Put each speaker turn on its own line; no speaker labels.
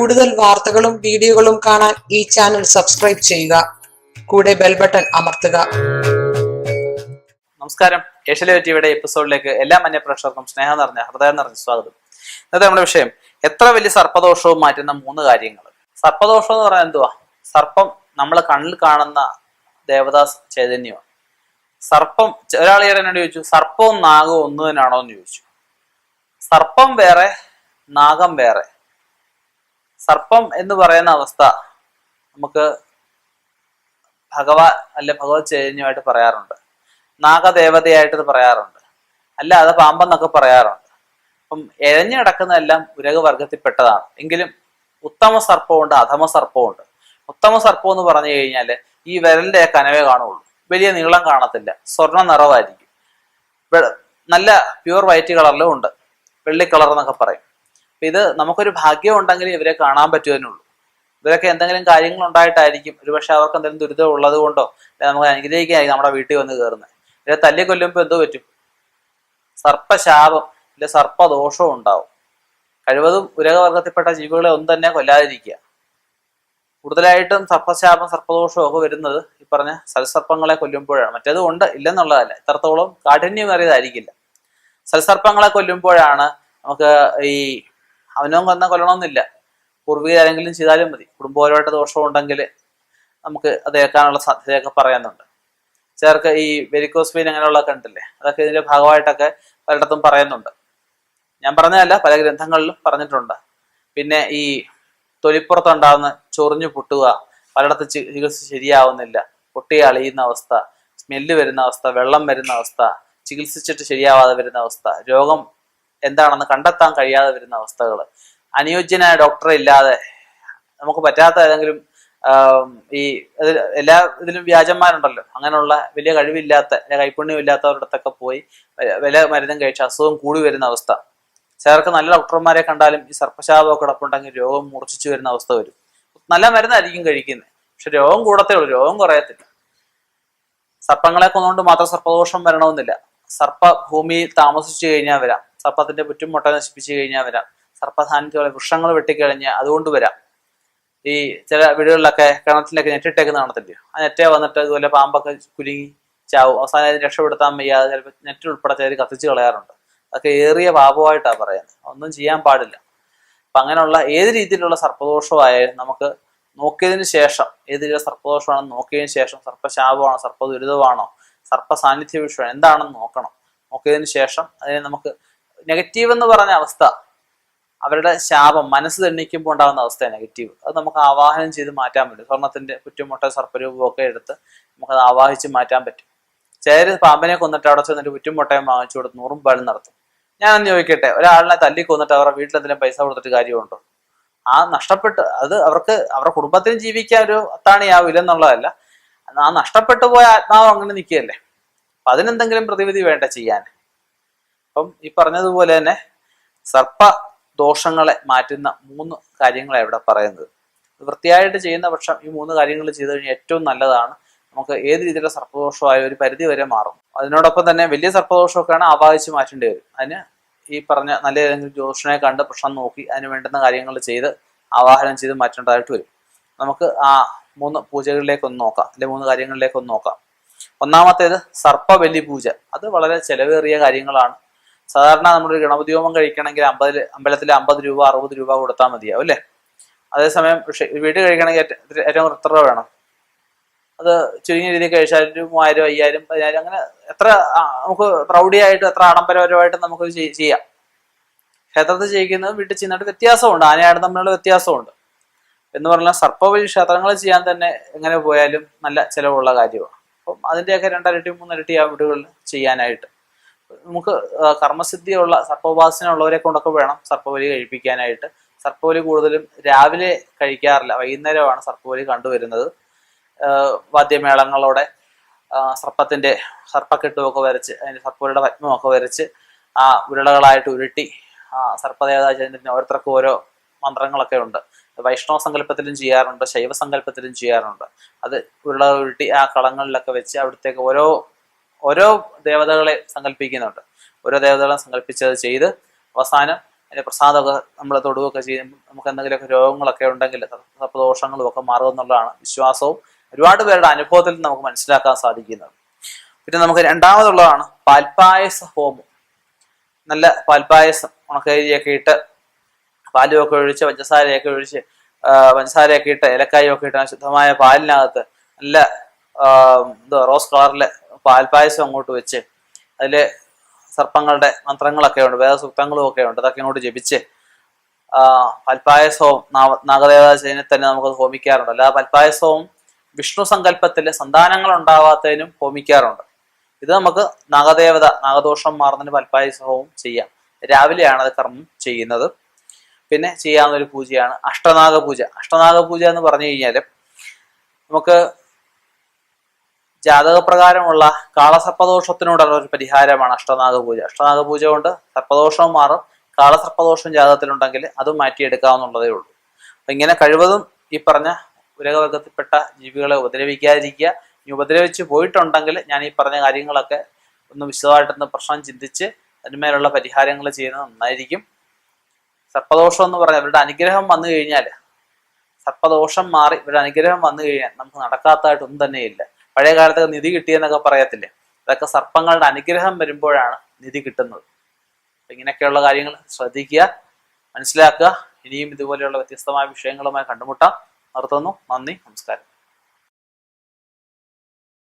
കൂടുതൽ വാർത്തകളും വീഡിയോകളും കാണാൻ ഈ ചാനൽ സബ്സ്ക്രൈബ് ചെയ്യുക. കൂടെ ബെൽ ബട്ടൺ അമർത്തുക.
നമസ്കാരം. ഏഷ്യലൈവ് ടിവിയുടെ എപ്പിസോഡിലേക്ക് എല്ലാ മന്യപ്രേക്ഷകർക്കും സ്നേഹം നിറഞ്ഞ ഹൃദയം നിറഞ്ഞ സ്വാഗതം. ഇന്നത്തെ നമ്മുടെ വിഷയം എത്ര വലിയ സർപ്പദോഷവും മാറ്റുന്ന 3 കാര്യങ്ങൾ. സർപ്പദോഷം എന്ന് പറയാൻ എന്തുവാ? സർപ്പം നമ്മൾ കണ്ണിൽ കാണുന്ന ദേവദാസ് ചൈതന്യമാണ്. സർപ്പം, ഒരാൾ എന്നോട് ചോദിച്ചു, സർപ്പവും നാഗവും ഒന്ന് തന്നെയാണോ എന്ന് ചോദിച്ചു. സർപ്പം വേറെ, നാഗം വേറെ. സർപ്പം എന്ന് പറയുന്ന അവസ്ഥ നമുക്ക് ഭഗവത് ചൈതന്യമായിട്ട് പറയാറുണ്ട്, നാഗദേവതയായിട്ട് പറയാറുണ്ട്, അല്ലാതെ പാമ്പെന്നൊക്കെ പറയാറുണ്ട്. അപ്പം എഴഞ്ഞു കിടക്കുന്നതെല്ലാം ഉരക വർഗത്തിൽപ്പെട്ടതാണ്. എങ്കിലും ഉത്തമ സർപ്പമുണ്ട്, അധമ സർപ്പമുണ്ട്. ഉത്തമ സർപ്പം എന്ന് പറഞ്ഞു കഴിഞ്ഞാൽ ഈ വിരലിന്റെ കനവേ കാണുള്ളൂ, വലിയ നീളം കാണത്തില്ല, സ്വർണ്ണ നിറവായിരിക്കും, നല്ല പ്യുവർ വൈറ്റ് കളറിലും ഉണ്ട്, വെള്ളി കളർ എന്നൊക്കെ പറയും. ഇത് നമുക്കൊരു ഭാഗ്യം ഉണ്ടെങ്കിൽ ഇവരെ കാണാൻ പറ്റുമെന്നുള്ളൂ. ഇവരൊക്കെ എന്തെങ്കിലും കാര്യങ്ങൾ ഉണ്ടായിട്ടായിരിക്കും, ഒരുപക്ഷെ അവർക്ക് എന്തെങ്കിലും ദുരിതം ഉള്ളത് കൊണ്ടോ നമുക്ക് അനുഗ്രഹിക്കാനായിരിക്കും നമ്മുടെ വീട്ടിൽ വന്ന് കയറുന്നത്. ഇവരെ തല്ലിക്കൊല്ലുമ്പോൾ എന്തോ പറ്റും? സർപ്പശാപം ഇല്ല സർപ്പദോഷവും ഉണ്ടാവും. കഴിവതും ഉരകവർഗത്തിൽപ്പെട്ട ജീവികളെ ഒന്നും തന്നെ കൊല്ലാതിരിക്കുക. കൂടുതലായിട്ടും സർപ്പശാപം സർപ്പദോഷവും ഒക്കെ വരുന്നത് ഈ പറഞ്ഞ സൽസർപ്പങ്ങളെ കൊല്ലുമ്പോഴാണ്. മറ്റേത് കൊണ്ട് ഇല്ലെന്നുള്ളതല്ല, ഇത്രത്തോളം കാഠിന്യമേറിയതായിരിക്കില്ല. സൽസർപ്പങ്ങളെ കൊല്ലുമ്പോഴാണ് നമുക്ക് ഈ അവനവും കൊല്ലണമെന്നില്ല, പൂർവികരാരെങ്കിലും ചെയ്താലും മതി. കുടുംബപരമായിട്ട് ദോഷം ഉണ്ടെങ്കിൽ നമുക്ക് അത് ഏൽക്കാനുള്ള സാധ്യതയൊക്കെ പറയുന്നുണ്ട്. ചിലർക്ക് ഈ വെരിക്കോസ് വെയിൻ അങ്ങനെയുള്ളതൊക്കെ ഉണ്ടല്ലേ, അതൊക്കെ ഇതിന്റെ ഭാഗമായിട്ടൊക്കെ പലയിടത്തും പറയുന്നുണ്ട്. ഞാൻ പറഞ്ഞതല്ല, പല ഗ്രന്ഥങ്ങളിലും പറഞ്ഞിട്ടുണ്ട്. പിന്നെ ഈ തൊലിപ്പുറത്തുണ്ടാകുന്ന ചൊറിഞ്ഞു പൊട്ടുക, പലയിടത്ത് ചികിത്സ ശരിയാവുന്നില്ല, പൊട്ടി അളിയുന്ന അവസ്ഥ, സ്മെല്ല് വരുന്ന അവസ്ഥ, വെള്ളം വരുന്ന അവസ്ഥ, ചികിത്സിച്ചിട്ട് ശരിയാവാതെ വരുന്ന അവസ്ഥ, രോഗം എന്താണെന്ന് കണ്ടെത്താൻ കഴിയാതെ വരുന്ന അവസ്ഥകൾ, അനുയോജ്യനായ ഡോക്ടറെ ഇല്ലാതെ നമുക്ക് പറ്റാത്ത ഏതെങ്കിലും ഈ എല്ലാ ഇതിലും വ്യാജന്മാരുണ്ടല്ലോ, അങ്ങനെയുള്ള വലിയ കഴിവില്ലാത്ത കൈപ്പുണ്യം ഇല്ലാത്തവരുടെ പോയി വില മരുന്നും കഴിച്ച് അസുഖം കൂടി വരുന്ന അവസ്ഥ. ചിലർക്ക് നല്ല ഡോക്ടർമാരെ കണ്ടാലും ഈ സർപ്പശാപമൊക്കെ കിടപ്പുണ്ടെങ്കിൽ രോഗം മൂർച്ഛിച്ചു വരുന്ന അവസ്ഥ വരും. നല്ല മരുന്നായിരിക്കും കഴിക്കുന്നത്, പക്ഷെ രോഗം കൂടത്തേ ഉള്ളൂ, രോഗം കുറയത്തില്ല. സർപ്പങ്ങളെ കൊന്നുകൊണ്ട് മാത്രം സർപ്പദോഷം വരണമെന്നില്ല. സർപ്പ ഭൂമിയിൽ താമസിച്ചു കഴിഞ്ഞാൽ വരാം, സർപ്പത്തിന്റെ ചുറ്റും മുട്ട നശിപ്പിച്ചു കഴിഞ്ഞാൽ വരാം, സർപ്പസാന്നിധ്യമുള്ള വൃക്ഷങ്ങൾ വെട്ടിക്കഴിഞ്ഞാൽ അതുകൊണ്ട് വരാം. ഈ ചില വീടുകളിലൊക്കെ കിണറ്റിലൊക്കെ നെറ്റിട്ടേക്കുന്ന കാണത്തില്ലയോ, ആ നെറ്റേ വന്നിട്ട് ഇതുപോലെ പാമ്പൊക്കെ കുലുങ്ങി ചാവും. അവസാനം അതിന് രക്ഷപ്പെടുത്താൻ വയ്യാതെ ചിലപ്പോൾ നെറ്റ് ഉൾപ്പെടെ ചിലർ കത്തിച്ച് കളയാറുണ്ട്. അതൊക്കെ ഏറിയ പാപമായിട്ടാണ് പറയുന്നത്, ഒന്നും ചെയ്യാൻ പാടില്ല. അപ്പൊ അങ്ങനെയുള്ള ഏത് രീതിയിലുള്ള സർപ്പദോഷമായാലും നമുക്ക് നോക്കിയതിന് ശേഷം, ഏത് രീതിയിലുള്ള സർപ്പദോഷമാണെന്ന് നോക്കിയതിന് ശേഷം, സർപ്പശാപമാണോ സർപ്പദുരിതമാണോ സർപ്പ സാന്നിധ്യ വിഷയം എന്താണെന്ന് നോക്കണം. നോക്കിയതിന് ശേഷം അതിനെ നമുക്ക് നെഗറ്റീവ് എന്ന് പറഞ്ഞ അവസ്ഥ, അവരുടെ ശാപം മനസ്സ് തെണ്ണിക്കുമ്പോൾ ഉണ്ടാകുന്ന അവസ്ഥയാണ് നെഗറ്റീവ്. അത് നമുക്ക് ആവാഹനം ചെയ്ത് മാറ്റാൻ പറ്റും. സ്വർണത്തിന്റെ കുറ്റുമുട്ട സർപ്പരൂപമൊക്കെ എടുത്ത് നമുക്കത് ആവാഹിച്ച് മാറ്റാൻ പറ്റും. ചിലർ പാമ്പിനെ കൊന്നിട്ട് അവിടെ ചെന്നിട്ട് കുറ്റുമുട്ടയും വാങ്ങിച്ചു കൊടുത്ത് 100 പാലും നടത്തും. ഞാനൊന്ന് ചോദിക്കട്ടെ, ഒരാളിനെ തല്ലി കൊന്നിട്ട് അവരുടെ വീട്ടിലെന്തെങ്കിലും പൈസ കൊടുത്തിട്ട് കാര്യമുണ്ടോ? ആ നഷ്ടപ്പെട്ട് അത് അവരുടെ കുടുംബത്തിന് ജീവിക്കാൻ ഒരു അത്താണിയാവും, ഇല്ലെന്നുള്ളതല്ല. ആ നഷ്ടപ്പെട്ടു പോയ ആത്മാവ് അങ്ങനെ നിൽക്കുകയല്ലേ, അപ്പൊ അതിനെന്തെങ്കിലും പ്രതിവിധി വേണ്ട ചെയ്യാൻ. അപ്പം ഈ പറഞ്ഞതുപോലെ തന്നെ സർപ്പ ദോഷങ്ങളെ മാറ്റുന്ന 3 കാര്യങ്ങളാണ് ഇവിടെ പറയുന്നത്. വൃത്തിയായിട്ട് ചെയ്യുന്ന പക്ഷം ഈ 3 കാര്യങ്ങൾ ചെയ്തു കഴിഞ്ഞാൽ ഏറ്റവും നല്ലതാണ്. നമുക്ക് ഏത് രീതിയിലുള്ള സർപ്പദോഷമായ ഒരു പരിധി വരെ മാറും. അതിനോടൊപ്പം തന്നെ വലിയ സർപ്പദോഷമൊക്കെയാണ് ആവാഹിച്ച് മാറ്റേണ്ടി വരും. അതിന് ഈ പറഞ്ഞ നല്ല ഏതെങ്കിലും ജ്യോതിഷനെ കണ്ട് പ്രശ്നം നോക്കി അതിന് വേണ്ടുന്ന കാര്യങ്ങൾ ചെയ്ത് ആവാഹനം ചെയ്ത് മാറ്റേണ്ടതായിട്ട് വരും. നമുക്ക് ആ 3 പൂജകളിലേക്കൊന്ന് നോക്കാം, അല്ലെ 3 കാര്യങ്ങളിലേക്കൊന്ന് നോക്കാം. ഒന്നാമത്തേത് സർപ്പബലി പൂജ. അത് വളരെ ചെലവേറിയ കാര്യങ്ങളാണ്. സാധാരണ നമ്മളൊരു ഗണപതി ഹോമം കഴിക്കണമെങ്കിൽ അമ്പലത്തിൽ 50 രൂപ 60 രൂപ കൊടുത്താൽ മതിയാവും അല്ലേ. അതേസമയം വീട്ടിൽ കഴിക്കണമെങ്കിൽ ഏറ്റവും എത്ര രൂപ വേണം? അത് ചുരുങ്ങിയ രീതിയിൽ കഴിച്ചാൽ 3000 5000 10000 അങ്ങനെ എത്ര നമുക്ക് പ്രൗഢിയായിട്ട് എത്ര ആഡംബരപരമായിട്ട് നമുക്ക് ചെയ്യാം. ക്ഷേത്രത്തിൽ ചെയ്യിക്കുന്നത് വീട്ടിൽ ചെയ്യുന്നതായിട്ട് വ്യത്യാസമുണ്ട്, ആനയാടും തമ്മിലുള്ള വ്യത്യാസമുണ്ട്. എന്ന് പറഞ്ഞാൽ സർപ്പബലി ക്ഷേത്രങ്ങളിൽ ചെയ്യാൻ തന്നെ എങ്ങനെ പോയാലും നല്ല ചിലവുള്ള കാര്യമാണ്. അപ്പം അതിൻ്റെയൊക്കെ 2 ഇരട്ടി 3 ഇരട്ടി ആ വീടുകളിൽ ചെയ്യാനായിട്ട് നമുക്ക് കർമ്മസിദ്ധിയുള്ള സർപ്പോപാസന ഉള്ളവരെ കൊണ്ടൊക്കെ വേണം സർപ്പബലി കഴിപ്പിക്കാനായിട്ട്. സർപ്പബലി കൂടുതലും രാവിലെ കഴിക്കാറില്ല, വൈകുന്നേരമാണ് സർപ്പബലി കണ്ടുവരുന്നത്. വാദ്യമേളങ്ങളോടെ സർപ്പക്കെട്ടുമൊക്കെ വരച്ച് അതിന് സർപ്പബലിയുടെ പത്മമൊക്കെ വരച്ച് ആ ഉരുളകളായിട്ട് ഉരുട്ടി സർപ്പദേവതാ ചൈതന്യത്തിന് ഓരോരുത്തർക്കും ഓരോ മന്ത്രങ്ങളൊക്കെ ഉണ്ട്. വൈഷ്ണവ സങ്കല്പത്തിലും ചെയ്യാറുണ്ട്, ശൈവ സങ്കല്പത്തിലും ചെയ്യാറുണ്ട്. അത് ഉരുള ഉരുട്ടി ആ കളങ്ങളിലൊക്കെ വെച്ച് അവിടത്തേക്ക് ഓരോ ദേവതകളെ സങ്കല്പിക്കുന്നുണ്ട്. ഓരോ ദേവതകളെ സങ്കല്പിച്ചത് ചെയ്ത് അവസാനം അതിന്റെ പ്രസാദമൊക്കെ നമ്മൾ തൊടുകയൊക്കെ ചെയ്യുമ്പോൾ നമുക്ക് എന്തെങ്കിലുമൊക്കെ രോഗങ്ങളൊക്കെ ഉണ്ടെങ്കിൽ സർപ്പദോഷങ്ങളും ഒക്കെ മാറുമെന്നുള്ളതാണ് വിശ്വാസവും ഒരുപാട് പേരുടെ അനുഭവത്തിൽ നമുക്ക് മനസ്സിലാക്കാൻ സാധിക്കുന്നത്. പിന്നെ നമുക്ക് രണ്ടാമതുള്ളതാണ് പാൽപ്പായസ ഹോമം. നല്ല പാൽപ്പായസം ഉണക്കരിയൊക്കെ ഇട്ട് പാലുമൊക്കെ ഒഴിച്ച് പഞ്ചസാരയൊക്കെ ഇട്ട് ഏലക്കായൊക്കെ ഇട്ട് ശുദ്ധമായ പാലിനകത്ത് നല്ല റോസ് കളറിലെ പാൽപ്പായസം അങ്ങോട്ട് വെച്ച് അതില് സർപ്പങ്ങളുടെ മന്ത്രങ്ങളൊക്കെ ഉണ്ട്, വേദസൂക്തങ്ങളും ഒക്കെ ഉണ്ട്, അതൊക്കെ അങ്ങോട്ട് ജപിച്ച് പാൽപ്പായസവും നാഗദേവതയെ തന്നെ നമുക്ക് ഹോമിക്കാറുണ്ട്. അല്ലാതെ പാൽപ്പായസവും വിഷ്ണു സങ്കല്പത്തില് സന്താനങ്ങൾ ഉണ്ടാവാത്തതിനും ഹോമിക്കാറുണ്ട്. ഇത് നമുക്ക് നാഗദോഷം മാറുന്നതിന് പാൽപ്പായസവും ചെയ്യാം. രാവിലെയാണ് അത് കർമ്മം ചെയ്യുന്നത്. പിന്നെ ചെയ്യാവുന്ന ഒരു പൂജയാണ് അഷ്ടനാഗപൂജ. അഷ്ടനാഗപൂജ എന്ന് പറഞ്ഞു കഴിഞ്ഞാൽ നമുക്ക് ജാതകപ്രകാരമുള്ള കാളസർപ്പദോഷത്തിനോടുള്ള ഒരു പരിഹാരമാണ് അഷ്ടനാഗപൂജ. അഷ്ടനാഗപൂജ കൊണ്ട് സർപ്പദോഷവും മാറും. കാളസർപ്പദോഷം ജാതകത്തിലുണ്ടെങ്കിൽ അതും മാറ്റിയെടുക്കാവുന്നുള്ളതേ ഉള്ളൂ. അപ്പൊ ഇങ്ങനെ കഴിവതും ഈ പറഞ്ഞ ഉരകവർഗത്തിൽപ്പെട്ട ജീവികളെ ഉപദ്രവിക്കാതിരിക്കുക. ഇനി ഉപദ്രവിച്ച് പോയിട്ടുണ്ടെങ്കിൽ ഞാൻ ഈ പറഞ്ഞ കാര്യങ്ങളൊക്കെ ഒന്ന് വിശദമായിട്ടൊന്ന് പ്രശ്നം ചിന്തിച്ച് അതിന്മേലുള്ള പരിഹാരങ്ങൾ ചെയ്യുന്നത് നന്നായിരിക്കും. സർപ്പദോഷം എന്ന് പറഞ്ഞാൽ ഇവരുടെ അനുഗ്രഹം വന്നു കഴിഞ്ഞാൽ, സർപ്പദോഷം മാറി ഇവരുടെ അനുഗ്രഹം വന്നു കഴിഞ്ഞാൽ നമുക്ക് നടക്കാത്തതായിട്ടൊന്നും തന്നെ ഇല്ല. പഴയ കാലത്തൊക്കെ നിധി കിട്ടിയെന്നൊക്കെ പറയത്തില്ലേ, അതൊക്കെ സർപ്പങ്ങളുടെ അനുഗ്രഹം വരുമ്പോഴാണ് നിധി കിട്ടുന്നത്. ഇങ്ങനെയൊക്കെയുള്ള കാര്യങ്ങൾ ശ്രദ്ധിക്കുക, മനസ്സിലാക്കുക. ഇനിയും ഇതുപോലെയുള്ള വ്യത്യസ്തമായ വിഷയങ്ങളുമായി കണ്ടുമുട്ടാം. നിർത്തുന്നു. നന്ദി, നമസ്കാരം.